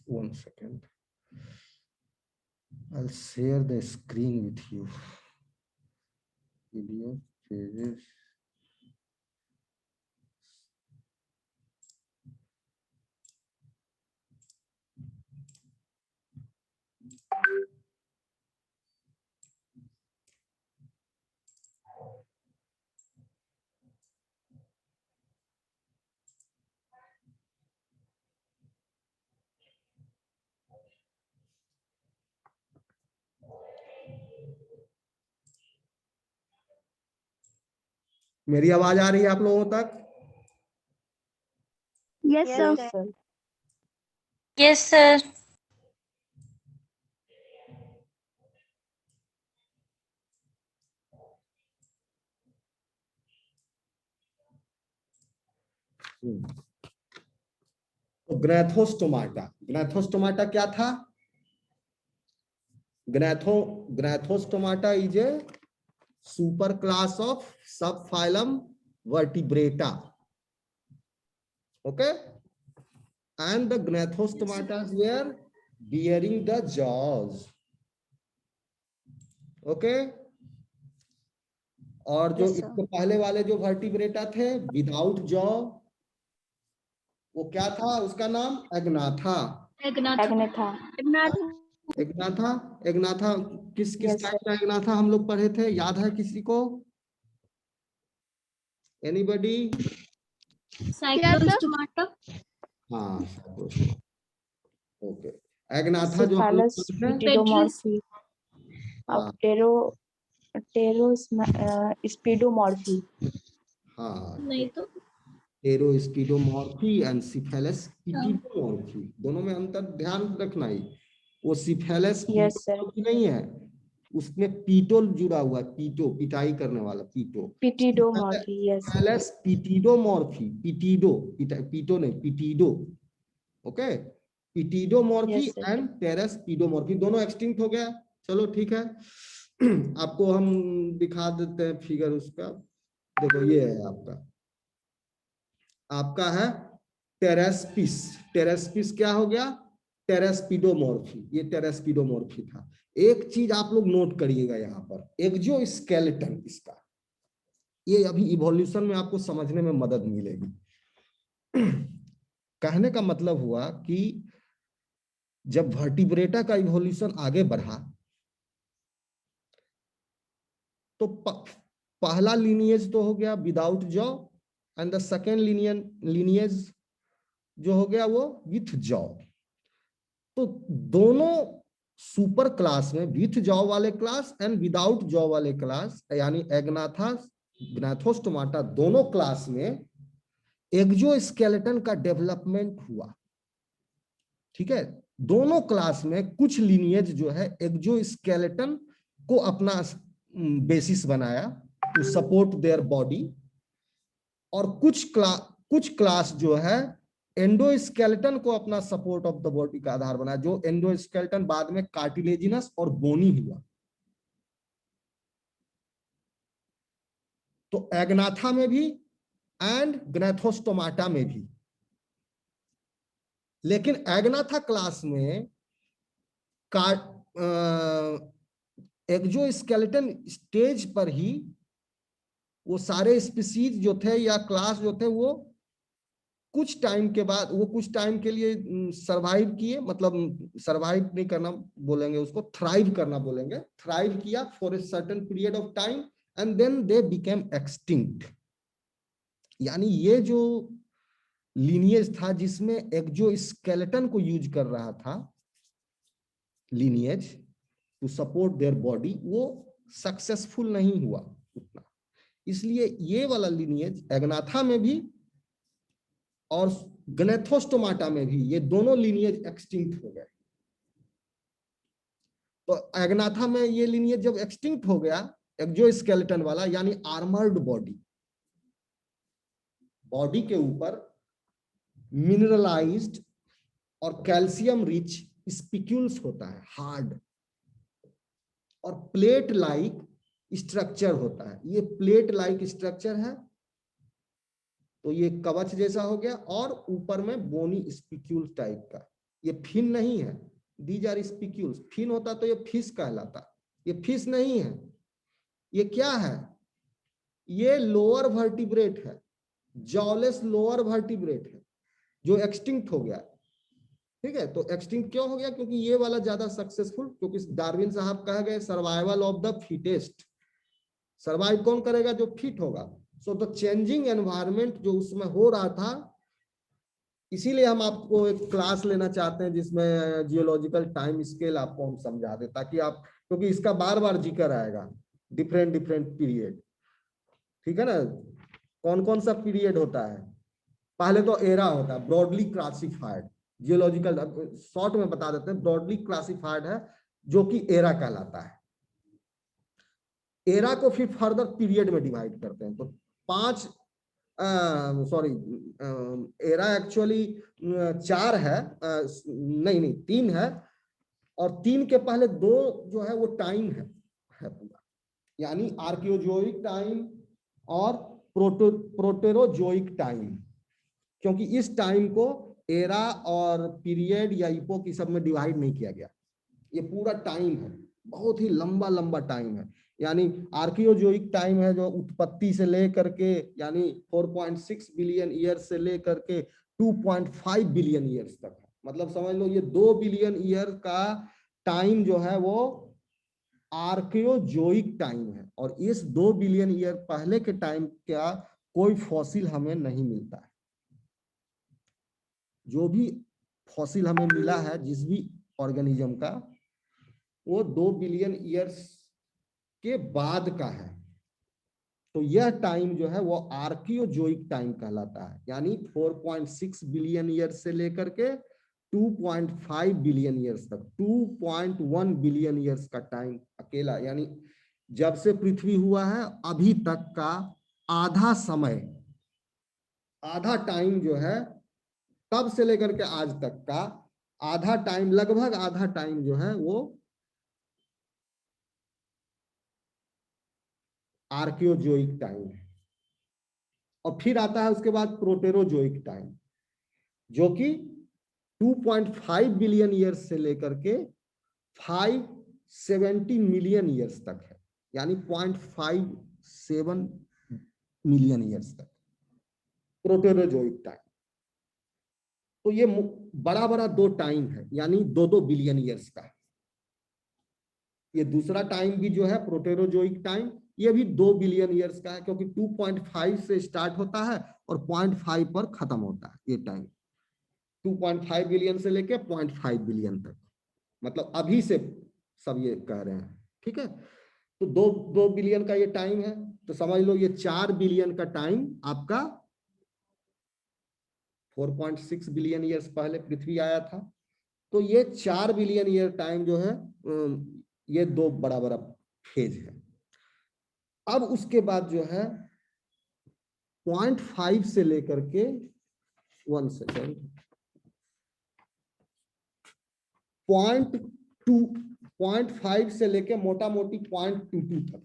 1 second. I'll share the screen with you. PDF pages. मेरी आवाज आ रही है आप लोगों तक? Yes, Yes, sir. sir. Yes, sir. तो ग्रैथोस्टोमाटा, ग्रैथोस्टोमाटा क्या था? Gnathostomata is a super class of sub phylum vertebrata. Okay, and the gnathostomatas were bearing the jaws. Okay, और जो Yes, sir. इसके पहले वाले जो वर्टिब्रेटा थे विदाउट जॉ, वो क्या था? उसका नाम एग्नाथा. Agnatha. एग्नाथा, एग्नाथा किस Yes, टाइप का एग्नाथा हम लोग पढ़े थे? याद है किसी को? एनीबडी? Cyclostomata. हाँ, ओके. एग्नाथा जो हम लोग Cephalus पढ़े थे, pterodomorphy. हाँ Pterospiedomorphy. हाँ, नहीं तो एरोस्पीडोमॉर्फी एंड सिफेलस पिटीडोमॉर्फी, दोनों में अंतर ध्यान रखना ही. वो सिफेलस Yes, sir. नहीं है, उसमें पीटो जुड़ा हुआ है, पीटो पिटाई करने वाला पीटो. Pterodomorphy. Yes, sir. सिफेलस पिटीडोमॉर्फी, पिटीडो, पीटो नहीं, पिटीडो. ओके, पिटीडोमॉर्फी Yes, sir. एंड टेरेस्पीडोमॉर्फी दोनों एक्सटिंक्ट हो गया. चलो ठीक है. आपको हम दिखा देते हैं फिगर उसका. देखो ये है आपका है टेरेस्पिस. टेरेस्पिस क्या हो गया? टेरेस्पीडोमॉर्फी. ये टेरेस्पीडोमॉर्फी था. एक चीज आप लोग नोट करिएगा यहाँ पर, एक्सोस्केलेटन इसका, ये अभी इवोल्यूशन में आपको समझने में मदद मिलेगी. कहने का मतलब हुआ कि जब वर्टिब्रेटा का इवोल्यूशन आगे बढ़ा तो पहला लिनिएज तो हो गया without jaw, and the second lineage जो हो गया वो विथ जॉ. तो दोनों सुपर क्लास में, विथ जॉ वाले क्लास एंड विदाउट जॉ वाले क्लास, यानी एग्नाथा ग्नाथोस्टोमाटा दोनों क्लास में एक्सोस्केलेटन का डेवलपमेंट हुआ. ठीक है, दोनों क्लास में कुछ लिनिएज जो है एक्सोस्केलेटन को अपना बेसिस बनाया टू सपोर्ट देयर बॉडी, और कुछ क्लास जो है एंडोस्केलेटन को अपना सपोर्ट ऑफ द बॉडी का आधार बनाया, जो एंडोस्केलेटन बाद में कार्टिलेजिनस और बोनी हुआ. तो एग्नाथा में भी एंड ग्नैथोस्टोमाटा में भी. लेकिन एग्नाथा क्लास में एक्सोस्केलेटन स्टेज पर ही वो सारे स्पीसीज जो थे या क्लास जो थे वो कुछ टाइम के बाद, वो कुछ टाइम के लिए सरवाइव किए, मतलब सरवाइव नहीं करना बोलेंगे उसको, थ्राइव करना बोलेंगे. थ्राइव किया for a certain period of time and then they became extinct. यानी ये जो लिनिएज था जिसमें एक्सोस्केलेटन को यूज कर रहा था lineage to support their body, वो सक्सेसफुल नहीं हुआ उतना. इसलिए ये वाला लिनिएज एग्नाथा में भी और ग्नैथोस्टोमाटा में भी, ये दोनों लिनिएज एक्सटिंक्ट हो गए. तो एग्नाथा में ये लिनिएज जब एक्सटिंक्ट हो गया, एक्सोस्केलेटन वाला, यानी आर्मर्ड बॉडी, बॉडी के ऊपर मिनरलाइज्ड और कैल्शियम रिच स्पिक्यूल्स होता है, हार्ड, और प्लेट लाइक स्ट्रक्चर होता है. ये प्लेट लाइक स्ट्रक्चर है, तो ये कवच जैसा हो गया, और ऊपर में बोनी स्पिक्यूल टाइप का. ये फिन नहीं है, दीज आर स्पिक्यूल्स। फिन होता तो ये फिश कहलाता, ये फिश नहीं है। ये क्या है? ये लोअर वर्टिब्रेट है, जॉलेस लोअर वर्टिब्रेट है, जो एक्सटिंक्ट हो गया। ठीक है, तो एक्सटिंक्ट क्यों हो गया? क्योंकि ये वाला ज्यादा सक्सेसफुल, क्योंकि डार्विन साहब कह गए survival of the fittest. Survive कौन करेगा? जो फिट होगा। सो द चेंजिंग एनवायरनमेंट जो उसमें हो रहा था, इसीलिए हम आपको एक क्लास लेना चाहते हैं जिसमें जियोलॉजिकल टाइम स्केल आपको हम समझा दें, ताकि आप, क्योंकि इसका बार बार जिक्र आएगा, डिफरेंट डिफरेंट पीरियड। ठीक है ना? कौन कौन सा पीरियड होता है? पहले तो एरा होता है, ब्रॉडली क्लासिफाइड। जियोलॉजिकल शॉर्ट में बता देते हैं, ब्रॉडली क्लासिफाइड है जो कि एरा कहलाता है। एरा को फिर फर्दर पीरियड में डिवाइड करते हैं। तो 5 सॉरी, एरा एक्चुअली 4 है, नहीं 3 है, और 3 के पहले 2 जो है वो टाइम है पूरा, यानी आर्कियोजोइक टाइम और प्रोटेरोजोइक टाइम। क्योंकि इस टाइम को एरा और पीरियड या इपोक सब में डिवाइड नहीं किया गया, ये पूरा टाइम है, बहुत ही लंबा लंबा टाइम है। यानी आर्कियोजोइक टाइम है जो उत्पत्ति से लेकर के, यानी 4.6 बिलियन ईयर से लेकर के 2.5 बिलियन ईयर्स तक है। मतलब समझ लो ये 2 बिलियन ईयर का टाइम जो है वो आर्कियोजोइक टाइम है। और इस 2 बिलियन ईयर पहले के टाइम का कोई फॉसिल हमें नहीं मिलता है। जो भी फॉसिल हमें मिला है जिस भी ऑर्गेनिज्म का, वो 2 बिलियन ईयर्स के बाद का है। तो यह टाइम जो है वो आर्कियोजोइक टाइम कहलाता है, यानी 4.6 बिलियन ईयर्स से लेकर के 2.5 बिलियन ईयर्स तक, 2.1 बिलियन ईयर्स का टाइम अकेला, यानी जब से पृथ्वी हुआ है अभी तक का आधा समय, आधा टाइम जो है, तब से लेकर के आज तक का आधा टाइम, लगभग आधा टाइम जो है वो आर्कियोजोइक टाइम है। और फिर आता है उसके बाद प्रोटेरोजोइक टाइम, जो कि 2.5 बिलियन ईयर्स से लेकर के 570 मिलियन ईयर्स तक है, यानी 0.57 मिलियन ईयर्स तक प्रोटेरोजोइक टाइम। तो ये बड़ा बड़ा 2 टाइम है, यानी 2-2 बिलियन ईयर्स का। ये दूसरा टाइम भी जो है प्रोटेरोजोइक टाइम, ये भी 2 बिलियन ईयर्स का है, क्योंकि 2.5 से स्टार्ट होता है और 0.5 पर खत्म होता है ये टाइम। 2.5 बिलियन से लेके 0.5 बिलियन तक, मतलब अभी से सब ये कह रहे हैं। ठीक है, तो 2 बिलियन का ये टाइम है। तो समझ लो ये 4 बिलियन का टाइम आपका 4.6 बिलियन ईयर्स पहले पृथ्वी आया था। तो ये 4 बिलियन ईयर टाइम जो है, ये 2 बड़ा बड़ा फेज है। अब उसके बाद जो है 0.5 से लेकर के 1 सेकेंड 0.5 से लेके मोटा मोटी 0.22 तक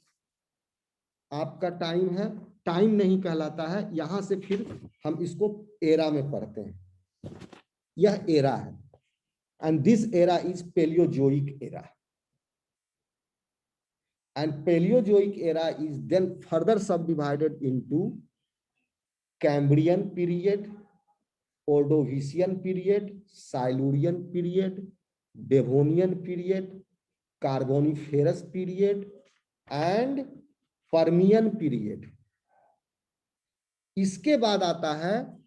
आपका टाइम है। टाइम नहीं कहलाता है, यहां से फिर हम इसको एरा में पढ़ते हैं। यह एरा है, and this era is Paleozoic era, and Paleozoic era is then further subdivided into Cambrian period, Ordovician period, Silurian period, Devonian period, Carboniferous period and Permian period. इसके बाद आता है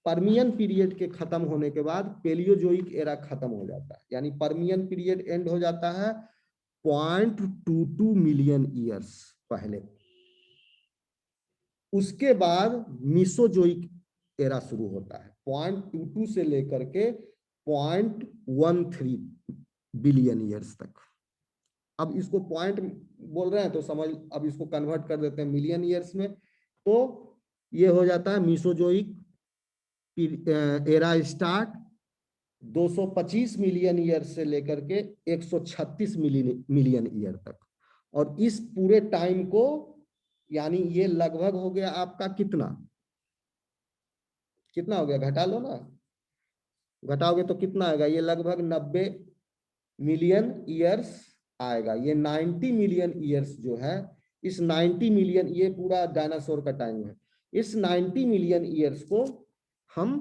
परमियन पीरियड के खत्म होने के बाद पेलियोजोइक एरा खत्म हो जाता है, यानी परमियन पीरियड एंड हो जाता है 0.22 मिलियन ईयर्स पहले। उसके बाद मीसोजोइक एरा शुरू होता है 0.22 से लेकर के 0.13 बिलियन ईयर्स तक। अब इसको पॉइंट बोल रहे हैं तो समझ, अब इसको कन्वर्ट कर देते हैं मिलियन ईयर्स में। तो ये हो जाता है Mesozoic era start 225 million year से लेकर के 136 मिलियन ईयर तक। और इस पूरे टाइम को, यानी ये लगभग हो गया आपका कितना हो गया, घटा लो ना, घटाओगे तो कितना आएगा, ये लगभग 90 मिलियन ईयर्स आएगा। ये 90 मिलियन ईयर्स जो है, इस 90 मिलियन, ये पूरा डायनासोर का टाइम है, इस 90 मिलियन ईयर्स को हम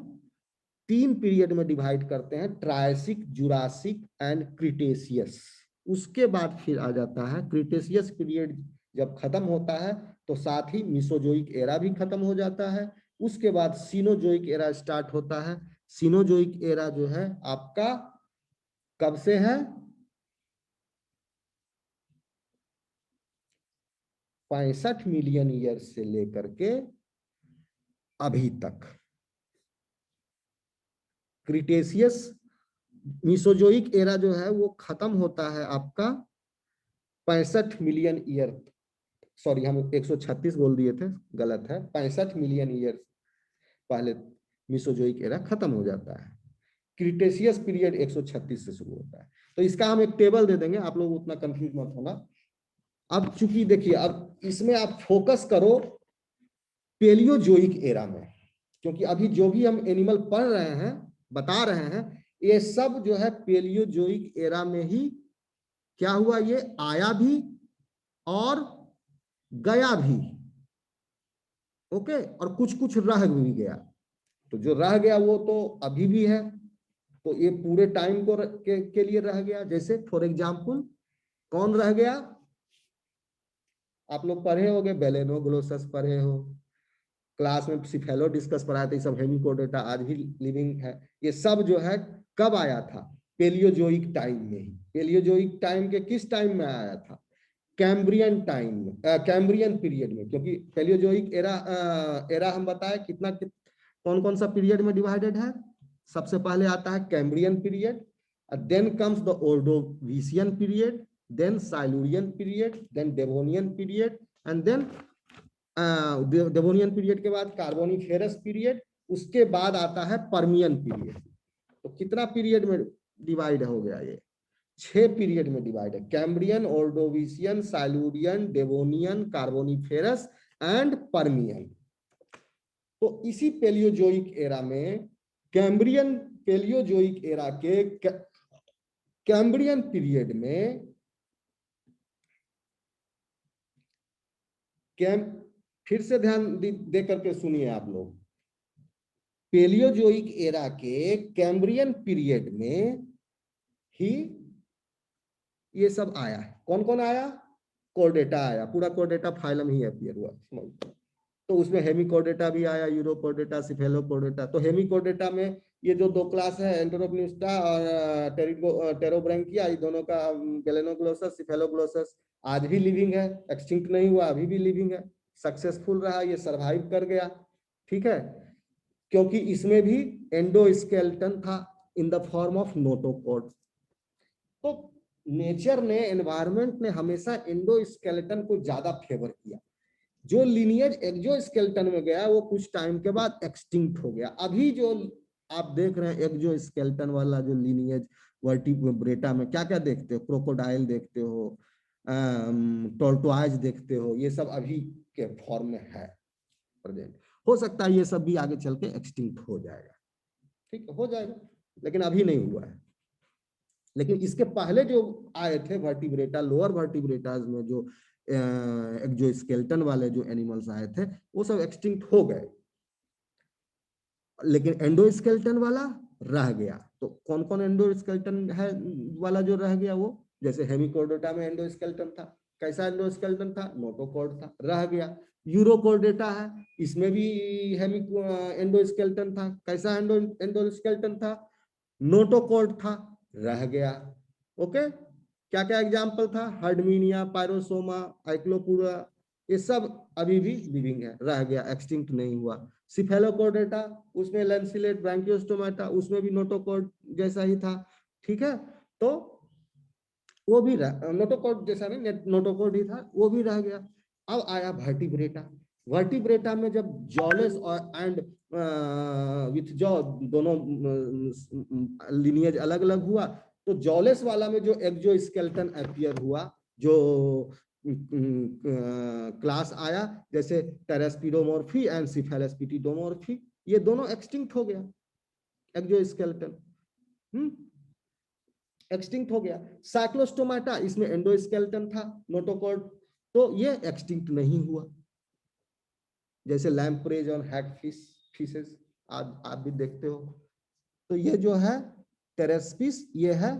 3 पीरियड में डिवाइड करते हैं, ट्रायसिक, जुरासिक एंड क्रिटेशियस। उसके बाद फिर आ जाता है क्रिटेशियस पीरियड। जब खत्म होता है तो साथ ही मिसोजोइक एरा भी खत्म हो जाता है। उसके बाद सीनोजोइक एरा स्टार्ट होता है। सीनोजोइक एरा जो है आपका कब से है, 65 मिलियन ईयर से लेकर के अभी तक। क्रिटेशियस मिसोजोइक एरा जो है वो खत्म होता है आपका 65 मिलियन ईयर, सॉरी हम 136 बोल दिए थे, गलत है, 65 मिलियन ईयर पहले मिसोजोइक एरा खत्म हो जाता है। क्रिटेशियस पीरियड 136 से शुरू होता है। तो इसका हम एक टेबल दे देंगे, आप लोग उतना कंफ्यूज मत होना। अब चूंकि देखिए, अब इसमें आप फोकस करो पेलियोजोइक एरा में, क्योंकि अभी जो भी हम एनिमल पढ़ रहे हैं, बता रहे हैं, ये सब जो है पेलियोजोइक एरा में ही क्या हुआ, ये आया भी और गया भी। ओके, और कुछ कुछ रह भी गया। तो जो रह गया वो तो अभी भी है, तो ये पूरे टाइम को के लिए रह गया। जैसे फॉर एग्जांपल कौन रह गया, आप लोग पढ़े होंगे, बेलेनोग्लोसस पढ़े हो, क्लास में सिफेलो डिस्कस पढ़ाए थे, सब हेमिकोडोटा आज भी लिविंग है। ये सब जो है कब आया था, पेलियोजोइक टाइम में ही। पेलियोजोइक टाइम के किस टाइम में आया था, कैम्ब्रियन टाइम में, कैम्ब्रियन पीरियड में। क्योंकि पेलियोजोइक एरा हम बताए कितना, कौन कौन सा पीरियड में डिवाइडेड है। सबसे पहले आता है Cambrian period, then comes the Ordovician period, then Silurian period, then Devonian period, and then Devonian period के बाद कार्बोनिफेरस पीरियड, उसके बाद आता है पर्मियन पीरियड। तो कितना पीरियड में डिवाइड हो गया, ये 6 पीरियड में डिवाइड है, Cambrian, Ordovician, Silurian, Devonian, Carboniferous and Permian. तो इसी पेलियोजोइक एरा में, कैम्ब्रियन पेलियोजोइक एरा के कैम्ब्रियन पीरियड में फिर से ध्यान दे करके सुनिए आप लोग, पेलियोजोइक एरा के कैम्ब्रियन पीरियड में ही ये सब आया है। कौन कौन आया, कोर्डेटा आया, पूरा कोर्डेटा फाइलम ही अपीयर हुआ। तो उसमें हेमिकोर्डेटा भी आया, यूरोकोर्डेटा, सिफेलोकोर्डेटा। तो हेमिकोर्डेटा में ये जो 2 क्लास है, एंटेरोप्निस्टा और टेरोब्रैंकिया, ये दोनों का बेलेनोग्लोसस, सिफेलोग्लोसस आज भी लिविंग है, एक्सटिंक्ट नहीं हुआ, अभी भी लिविंग है, सक्सेसफुल रहा, ये सरवाइव कर गया। ठीक है, क्योंकि इसमें भी एंडोस्केलेटन था in the form of notochord. तो नेचर ने, एनवायरमेंट ने हमेशा एंडोस्केलेटन को ज्यादा फेवर किया। जो लिनियज एक्सोस्केलेटन में गया वो कुछ टाइम के बाद एक्सटिंक्ट हो गया। अभी जो आप देख रहे हैं एक्सोस्केलेटन वाला जो लिनियज वर्टिब्रेटा में क्या क्या देखते हो, क्रोकोडाइल देखते हो, टोर्टोइज देखते हो, ये सब अभी के फॉर्म में है प्रेजेंट। हो सकता है ये सब भी आगे चल के एक्सटिंक्ट हो जाएगा, ठीक हो जाएगा, लेकिन अभी नहीं हुआ है। लेकिन इसके पहले जो आए थे वर्टिब्रेटा, लोअर वर्टिब्रेटास में जो एक्सोस्केलेटन वाले जो एनिमल्स आए थे, वो सब एक्सटिंक्ट हो गए, लेकिन एंडोस्केलेटन वाला रह गया। तो कौन कौन एंडोस्केलेटन है वाला जो रह गया, वो जैसे हेमिकोर्डेटा में एंडोस्केलेटन था, कैसा एंडोस्केलेटन था, नोटोकॉर्ड था, रह गया। यूरोकोर्डेटा है, इसमें भी एंडोस्केलेटन था, कैसा एंडोस्केलेटन था, नोटोकॉर्ड था, रह गया। ओके, क्या क्या एग्जाम्पल था, हर्डमीनिया, पायरोसोमा, आइक्लोपुरा, ये सब अभी भी लिविंग है, रह गया, एक्सटिंक्ट नहीं हुआ। सिफेलोकोर्डेटा, उसमें लैंसिलेट, ब्रांकियोस्टोमाटा, उसमें भी नोटोकॉर्ड जैसा ही था। ठीक है, तो वो भी नोटोकॉर्ड जैसा नहीं, नोटोकॉर्ड ही था, वो भी रह गया। अब आया वर्टिब्रेटा। वर्टिब्रेटा में जब जॉलेस और एंड विथ जॉ दोनों लिनियज अलग अलग हुआ, तो जॉलेस वाला में जो एक्सोस्केलेटन अपीयर हुआ, जो क्लास आया, जैसे टेरास्पिडोमॉर्फी एंड सिफेलोस्पिटिडोमॉर्फी, ये दोनों एक्सटिंक्ट हो गया एक्सोस्केलेटन। एक्सटिंक्ट हो गया। साइक्लोस्टोमाटा, इसमें एंडोस्केलेटन था, नोटोकॉर्ड, तो ये एक्सटिंक्ट नहीं हुआ। जैसे लैम्प्रेज और हैगफिशेस आप भी देखते हो। तो ये जो है टेरेस्पिस, ये है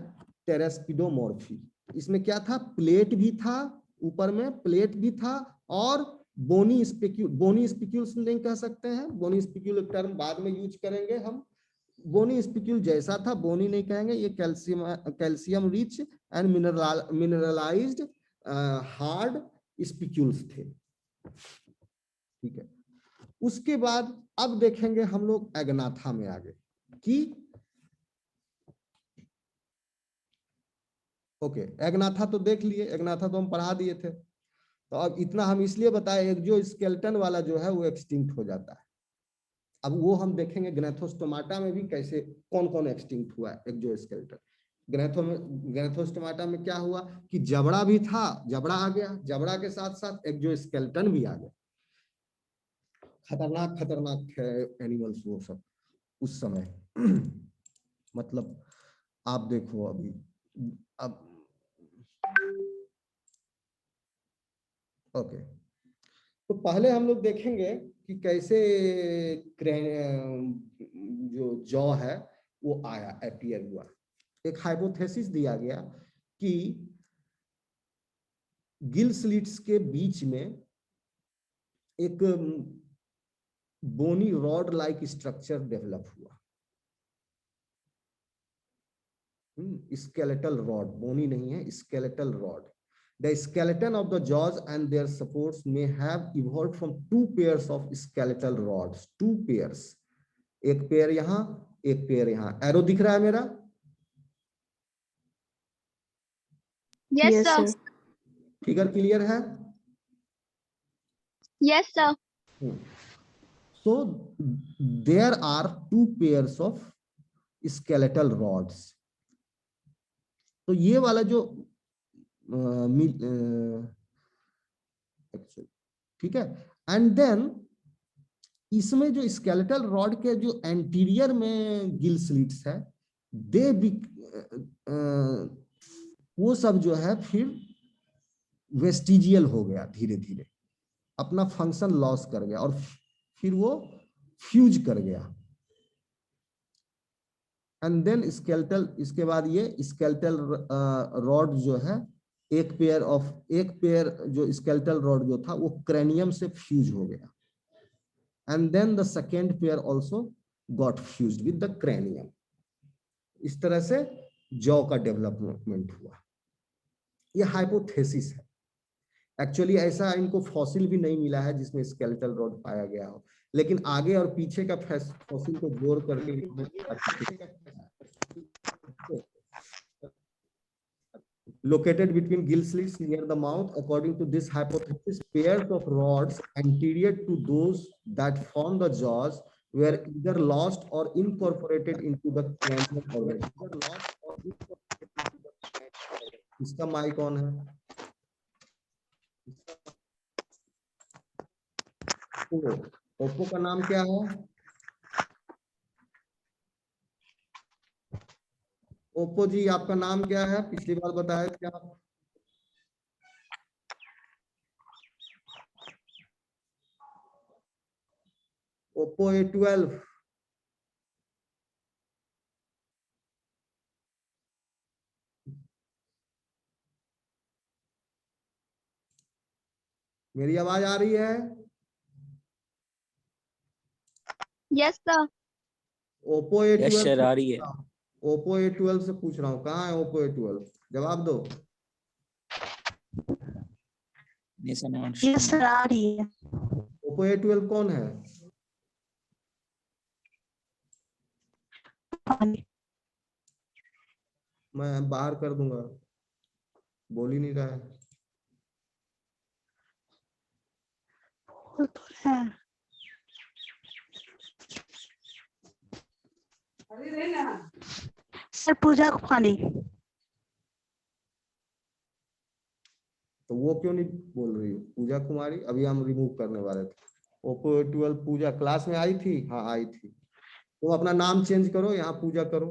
टेरेस्पिडोमॉर्फी। इसमें क्या था, प्लेट भी था, ऊपर में प्लेट भी था, और बोनी स्पिक्यूल्स नहीं कह सकते हैं, बोनी स्पिक्यूल टर्म बाद में यूज करेंगे हम। बोनी स्पिक्यूल जैसा था, बोनी नहीं कहेंगे, ये calcium rich and mineralised hard spicules थे। ठीक है, उसके बाद अब देखेंगे हम लोग एग्नाथा में आगे कि ओके, एग्नाथा तो देख लिए, एग्नाथा तो हम पढ़ा दिए थे। तो अब इतना हम इसलिए बताए, एक जो स्केलेटन वाला जो है वो एक्सटिंक्ट हो जाता है। अब वो हम देखेंगे ग्नेथोस्टोमाटा में भी कैसे कौन कौन एक्सटिंक्ट हुआ है, एक जो स्केलेटन। ग्नेथोस्टोमाटा में क्या हुआ कि जबड़ा भी था, जबड़ा आ गया, जबड़ा के साथ साथ एक जो स्केलेटन भी आ गया। खतरनाक खतरनाक एनिमल्स वो सब उस समय। मतलब आप देखो अभी, अब ओके, तो पहले हम लोग देखेंगे कि कैसे जो जॉ है वो आया, अपीयर हुआ। एक हाइपोथेसिस दिया गया कि गिल स्लिट्स के बीच में एक बोनी रॉड लाइक स्ट्रक्चर डेवलप हुआ। स्केलेटल रॉड, बोनी नहीं है, skeletal rod. The skeleton of the jaws and their supports may have evolved from two pairs of skeletal rods. Two pairs, एक पेयर यहां, एक पेयर यहां। एरो दिख रहा है मेरा? Yes, sir. फिगर क्लियर है? Yes, sir. So there are two pairs of skeletal rods. तो ये वाला जो ठीक है, एंड देन इसमें जो स्केलेटल रॉड के जो एंटीरियर में गिल स्लिट्स है, दे भी वो सब जो है फिर वेस्टिजियल हो गया, धीरे धीरे अपना फंक्शन लॉस कर गया, और फिर वो फ्यूज कर गया। एंड देन स्केलेटल, इसके बाद ये स्केलेटल रॉड जो है, एक पेयर जो स्केलेटल रॉड जो था वो क्रेनियम से फ्यूज हो गया। And then the second pair also got fused with the cranium. इस तरह से जॉ का डेवलपमेंट हुआ। यह हाइपोथेसिस है। एक्चुअली ऐसा इनको फॉसिल भी नहीं मिला है जिसमें स्केलेटल रॉड पाया गया हो, लेकिन आगे और पीछे का फॉसिल को जोड़ करके located between gill slits near the mouth. According to this hypothesis, pairs of rods anterior to those that form the jaws were either lost or incorporated into the cranial organ. इसका mic on है? Oppo का नाम क्या है? Oppo जी, आपका नाम क्या है? पिछली बार बताया क्या? Oppo A12। मेरी आवाज आ रही है? Yes, sir. Oppo A12। Yes sir, आ रही है। ओप्पो A12 से पूछ रहा हूँ, कहाँ है ओप्पो A12? जवाब दो। Yes, sir. आ रही है। ओप्पो A12 कौन है? मैं बाहर कर दूंगा, बोल ही नहीं रहा है। सर पूजा कुमारी। तो वो क्यों नहीं बोल रही हो? पूजा कुमारी अभी हम रिमूव करने वाले थे। ओप्पो A12 पूजा क्लास में आई थी? हाँ आई थी। तो अपना नाम चेंज करो, यहाँ पूजा करो।